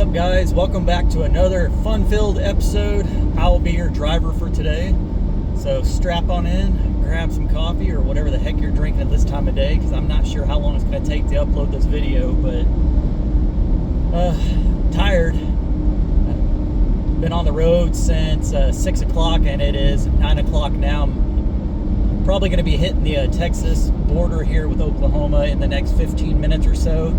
up, guys? Welcome back to another fun-filled episode. I'll be your driver for today. So strap on in, grab some coffee or whatever the heck you're drinking at this time of day, because I'm not sure how long it's going to take to upload this video, but tired. Been on the road since 6 o'clock and it is 9 o'clock now. I'm probably going to be hitting the Texas border here with Oklahoma in the next 15 minutes or so.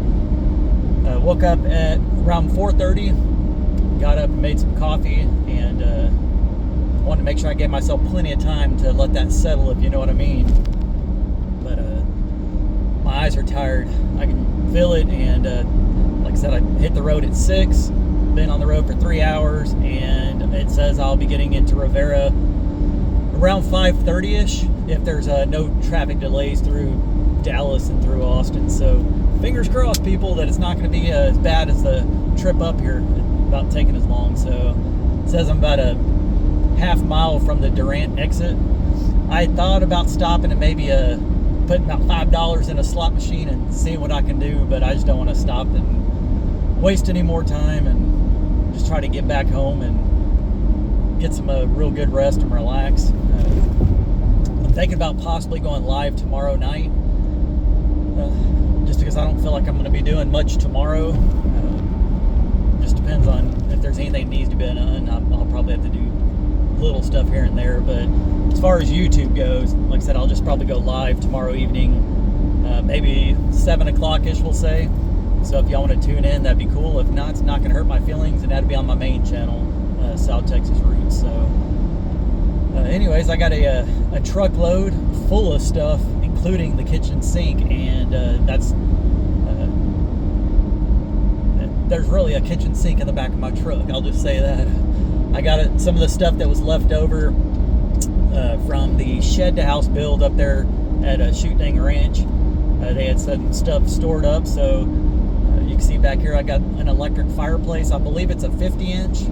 Woke up at around 4:30, got up and made some coffee, and wanted to make sure I gave myself plenty of time to let that settle, if you know what I mean. But my eyes are tired. I can feel it, and like I said, I hit the road at 6, been on the road for 3 hours, and it says I'll be getting into Rivera around 5:30ish if there's no traffic delays through Dallas and through Austin. So fingers crossed, people, that it's not going to be as bad as the trip up here, about taking as long. So it says I'm about a half mile from the Durant exit. I thought about stopping and maybe putting about $5 in a slot machine and seeing what I can do, but I just don't want to stop and waste any more time, and just try to get back home and get some real good rest and relax. I'm thinking about possibly going live tomorrow night, just because I don't feel like I'm going to be doing much tomorrow. Just depends on if there's anything that needs to be done. I'll probably have to do little stuff here and there, but as far as YouTube goes, like I said, I'll just probably go live tomorrow evening, maybe 7 o'clock-ish, we'll say. So if y'all want to tune in, that'd be cool. If not, it's not going to hurt my feelings, and that'd be on my main channel, South Texas Roots. So anyways, I got a truckload full of stuff, including the kitchen sink, and there's really a kitchen sink in the back of my truck, I'll just say that. I got some of the stuff that was left over from the shed to house build up there at Shootdang Ranch. They had some stuff stored up, so you can see back here I got an electric fireplace. I believe it's a 50-inch.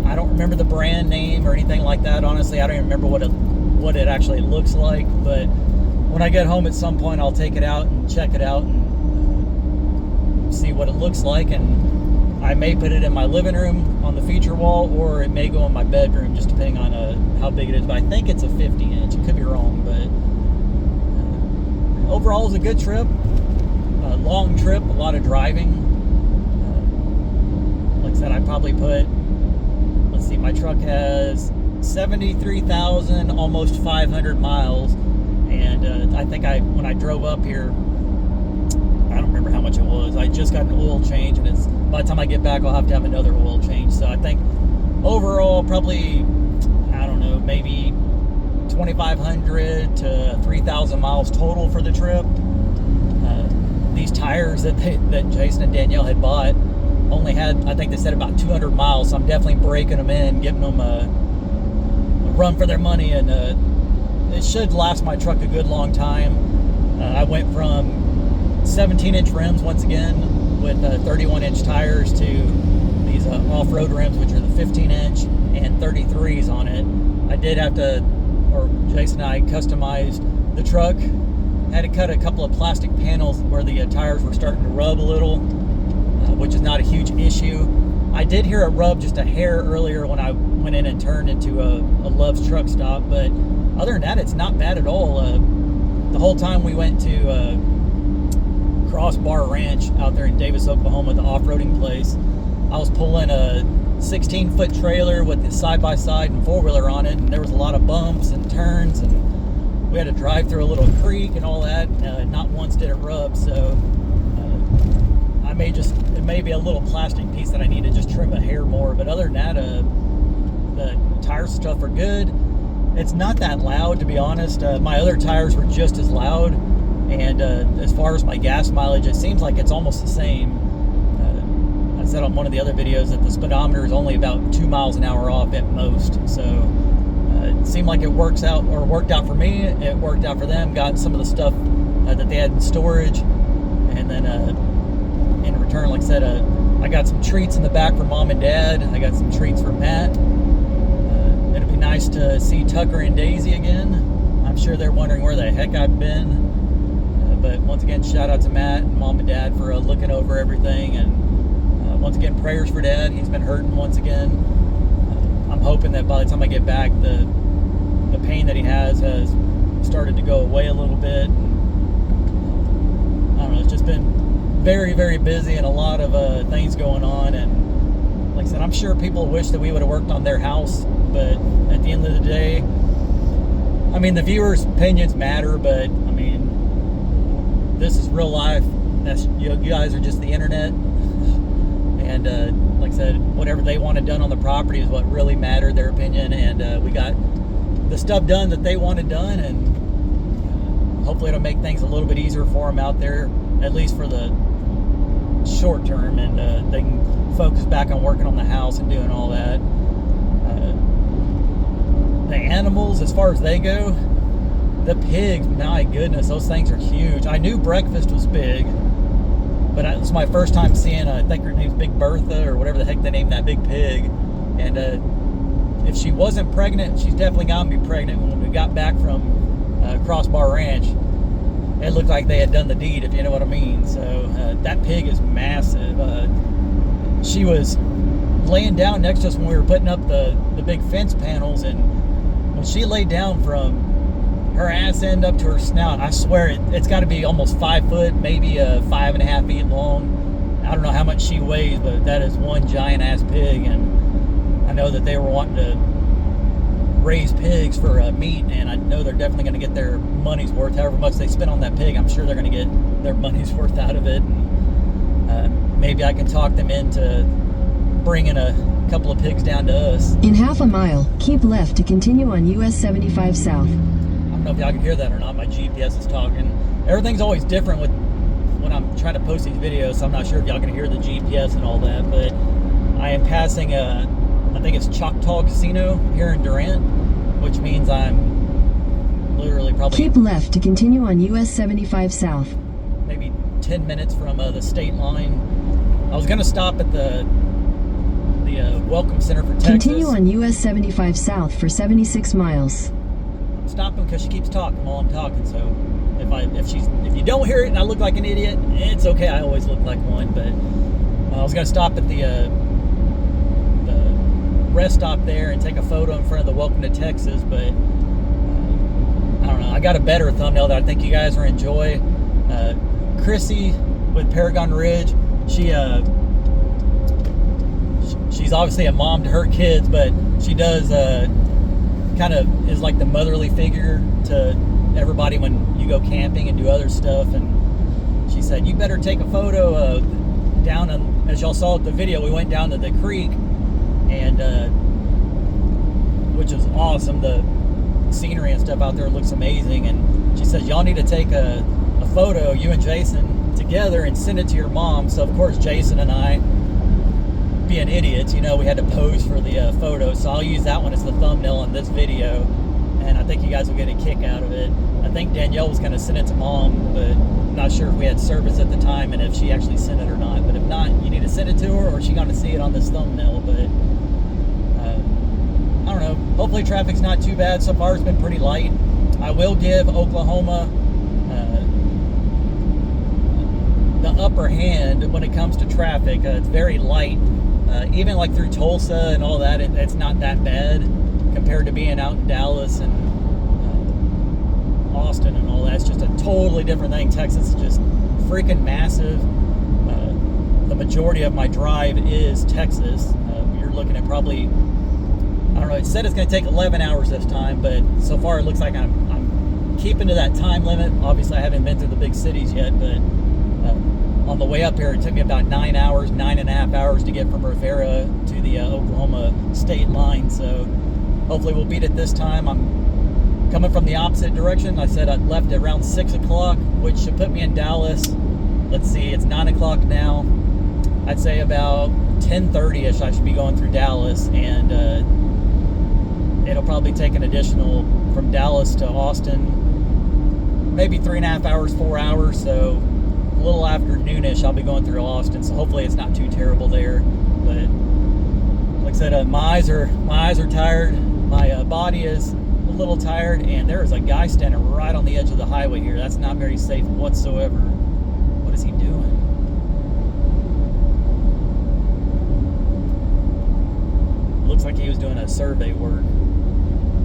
I don't remember the brand name or anything like that. Honestly, I don't even remember what it actually looks like, but when I get home at some point, I'll take it out and check it out and see what it looks like, and I may put it in my living room on the feature wall, or it may go in my bedroom, just depending on how big it is. But I think it's a 50-inch. It could be wrong, but overall, it's a good trip. Long trip, a lot of driving. Like I said, I probably put, let's see, my truck has 73,000, almost 500 miles, and I think when I drove up here, I don't remember how much it was. I just got an oil change, and by the time I get back, I'll have to have another oil change. So I think overall, probably, I don't know, maybe 2,500 to 3,000 miles total for the trip. These tires that Jason and Danielle had bought only had, I think they said, about 200 miles. So I'm definitely breaking them in, giving them a run for their money, and it should last my truck a good long time. I went from 17-inch rims once again with 31-inch tires to these off-road rims, which are the 15-inch and 33s on it. I did have to, or Jason and I customized the truck. Had to cut a couple of plastic panels where the tires were starting to rub a little, which is not a huge issue. I did hear it rub just a hair earlier when I went in and turned into a Love's truck stop, but other than that, it's not bad at all. The whole time we went to Crossbar Ranch out there in Davis, Oklahoma, the off-roading place, I was pulling a 16-foot trailer with the side-by-side and four-wheeler on it, and there was a lot of bumps and turns, and we had to drive through a little creek and all that. Not once did it rub, so it may be a little plastic piece that I need to just trim a hair more, but other than that, the tire stuff are good. It's not that loud, to be honest. My other tires were just as loud, and as far as my gas mileage, it seems like it's almost the same. I said on one of the other videos that the speedometer is only about 2 miles an hour off at most, so it seemed like it worked out for me. It worked out for them. Got some of the stuff that they had in storage, and then in return, like I said, I got some treats in the back for Mom and Dad. I got some treats for Matt. It'd be nice to see Tucker and Daisy again. I'm sure they're wondering where the heck I've been. But once again, shout out to Matt and Mom and Dad for looking over everything and once again, prayers for Dad. He's been hurting once again. I'm hoping that by the time I get back, the pain that he has started to go away a little bit. I don't know, it's just been very, very busy and a lot of things going on. And like I said, I'm sure people wish that we would have worked on their house, but at the end of the day, I mean, the viewers' opinions matter, but I mean, this is real life. You guys are just the internet. And like I said, whatever they wanted done on the property is what really mattered, their opinion. And we got the stuff done that they wanted done, and hopefully it'll make things a little bit easier for them out there, at least for the short term, and they can focus back on working on the house and doing all that. The animals, as far as they go, the pigs, my goodness, those things are huge. I knew breakfast was big, but it's my first time seeing, I think her name's Big Bertha, or whatever the heck they named that big pig. And if she wasn't pregnant, she's definitely gonna be pregnant. When we got back from Crossbar Ranch, it looked like they had done the deed, if you know what I mean. So that pig is massive. She was laying down next to us when we were putting up the big fence panels, and when she laid down from her ass end up to her snout, I swear it's got to be almost 5 foot, maybe 5.5 feet long. I don't know how much she weighs, but that is one giant ass pig. And I know that they were wanting to raise pigs for meat, and I know they're definitely going to get their money's worth. However much they spend on that pig, I'm sure they're going to get their money's worth out of it. And maybe I can talk them into bringing a couple of pigs down to us. In half a mile, keep left to continue on US 75 South. I don't know if y'all can hear that or not. My GPS is talking. Everything's always different when I'm trying to post these videos, so I'm not sure if y'all can hear the GPS and all that. But I am passing I think it's Choctaw Casino here in Durant, which means I'm literally probably... Keep left to continue on US 75 South. Maybe 10 minutes from the state line. I was going to stop at the Welcome Center for Texas. Continue on US 75 South for 76 miles. I'm stopping because she keeps talking while I'm talking, so if you don't hear it and I look like an idiot, it's okay. I always look like one. But I was going to stop at the rest stop there and take a photo in front of the Welcome to Texas, but I don't know. I got a better thumbnail that I think you guys will enjoy. Chrissy with Paragon Ridge, she's obviously a mom to her kids, but she does kind of is like the motherly figure to everybody when you go camping and do other stuff. And she said, you better take a photo down, as y'all saw at the video, we went down to the creek, and which is awesome. The scenery and stuff out there looks amazing. And she said, y'all need to take a photo, you and Jason together, and send it to your mom. So of course Jason and I, being idiots, we had to pose for the photo, so I'll use that one as the thumbnail on this video, and I think you guys will get a kick out of it. I think Danielle was going to send it to Mom, but I'm not sure if we had service at the time and if she actually sent it or not. But if not, you need to send it to her, or she's going to see it on this thumbnail. But I don't know, hopefully traffic's not too bad. So far it's been pretty light. I will give Oklahoma the upper hand when it comes to traffic. It's very light. Even like through Tulsa and all that, it's not that bad compared to being out in Dallas and Austin and all that. It's just a totally different thing. Texas is just freaking massive. The majority of my drive is Texas. You're looking at probably, I don't know, it said it's going to take 11 hours this time, but so far it looks like I'm keeping to that time limit. Obviously I haven't been through the big cities yet, but on the way up here, it took me about 9.5 hours to get from Rivera to the Oklahoma state line. So hopefully we'll beat it this time. I'm coming from the opposite direction. I said I left at around 6 o'clock, which should put me in Dallas. Let's see, it's 9 o'clock now. I'd say about 10:30ish I should be going through Dallas, and it'll probably take an additional from Dallas to Austin, maybe 3.5 hours, 4 hours. So a little after noonish, I'll be going through Austin, so hopefully it's not too terrible there. But like I said, my eyes are tired. My body is a little tired, and there is a guy standing right on the edge of the highway here. That's not very safe whatsoever. What is he doing? survey work.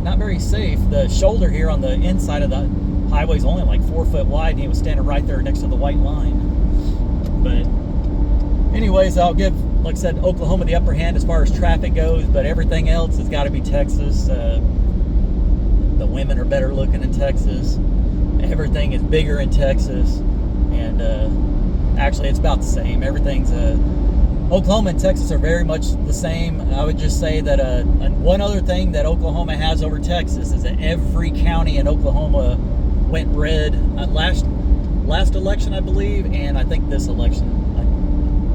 Not very safe. The shoulder here on the inside of the highway is only like 4 foot wide, and he was standing right there next to the white line. But anyways, I'll give, like I said, Oklahoma the upper hand as far as traffic goes, but everything else has got to be Texas. The women are better looking in Texas. Everything is bigger in Texas, and actually it's about the same. Everything's Oklahoma and Texas are very much the same. I would just say that and one other thing that Oklahoma has over Texas is that every county in Oklahoma went red last election, I believe, and I think this election.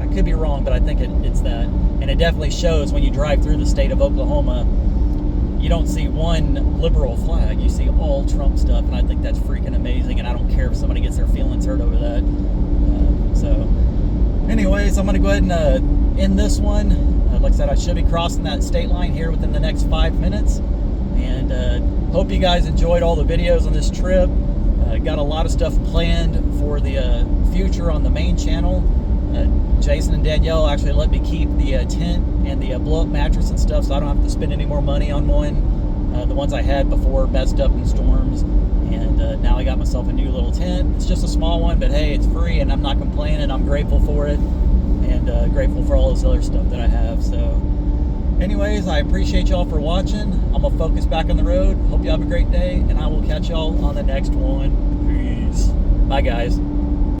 I could be wrong, but I think it's that. And it definitely shows when you drive through the state of Oklahoma. You don't see one liberal flag. You see all Trump stuff, and I think that's freaking amazing, and I don't care if somebody gets their feelings hurt over that. So anyways, I'm going to go ahead and end this one. Like I said, I should be crossing that state line here within the next 5 minutes, and hope you guys enjoyed all the videos on this trip. Got a lot of stuff planned for the future on the main channel. Jason and Danielle actually let me keep the tent and the blow-up mattress and stuff, so I don't have to spend any more money on one. The ones I had before messed up in storms, and now I got myself a new little tent. It's just a small one, but hey, it's free, and I'm not complaining. I'm grateful for it, and grateful for all this other stuff that I have. So anyways, I appreciate y'all for watching. I'm gonna focus back on the road. Hope you have a great day, and I will catch y'all on the next one. Peace. Bye, guys.